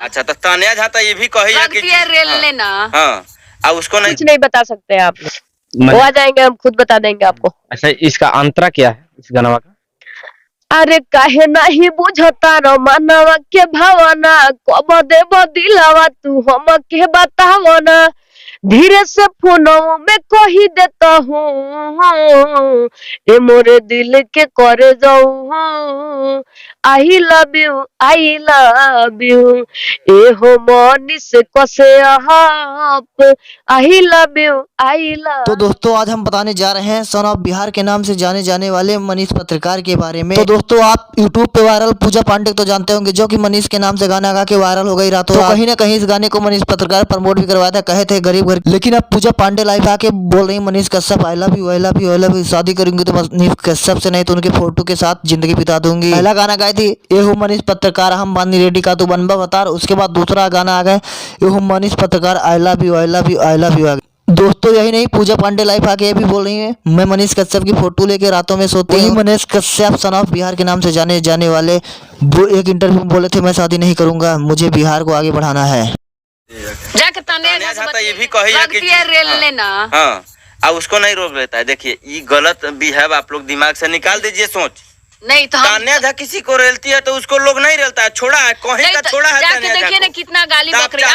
अच्छा तो तान्या झा तो ये भी कही कि रेल लेना। हाँ अब उसको कुछ नहीं बता सकते आप, वो आ जाएंगे, हम खुद बता देंगे आपको। अच्छा, इसका अंतरा क्या है इस गाना का? अरे काहे नहीं बुझता रो मानवा के भावना, कब देव दिलावा तू हम के बतावो ना, धीरे से फोनों में कही देता हूँ, ए मोरे दिल के करे जाऊँ, आई लव यू, ए हो मनी से कसे आप, आई लव यू। तो दोस्तों आज हम बताने जा रहे हैं सन ऑफ बिहार के नाम से जाने जाने वाले मनीष पत्रकार के बारे में। तो दोस्तों आप यूट्यूब पे वायरल पूजा पांडे तो जानते होंगे, जो कि मनीष के नाम से गाना गा के वायरल हो गई रातों रात। कहीं ना कहीं इस गाने को मनीष पत्रकार प्रमोट भी करवाया था, कहे थे गरीब घर, लेकिन अब पूजा पांडे लाइव आके बोल रही Manish Kashyap I love you I love you I love you, शादी करूंगी तो मनीष कश्यप से नहीं तो उनके फोटो के साथ जिंदगी बिता दूंगी। पहला गाना गाई थी ये हूँ मनीष पत्रकार हम बानी रेडी का तू बनबा अवतार, उसके बाद दूसरा गाना आ गया ये हूँ मनीष पत्रकार I love you I love you I love you. दोस्तों यही नहीं, पूजा पांडे लाइव आके ये भी बोल रही है मैं मनीष कश्यप की फोटो लेके रातों में सोती हूँ। मनीष कश्यप सन ऑफ बिहार के नाम से जाने जाने वाले वो एक इंटरव्यू में बोले थे मैं शादी नहीं करूंगा, मुझे बिहार को आगे बढ़ाना है। जाके तान्या झा तो ये भी कही कि रेल लेना। हाँ अब उसको नहीं रोक लेता है। देखिए ये गलत बिहेव आप लोग दिमाग से निकाल दीजिए सोच। नहीं तो तान्या झा किसी को रेलती है तो उसको लोग नहीं रेलता है, छोड़ा है कहीं का छोड़ा है। जाके देखिए ना कितना गाली बक रही है।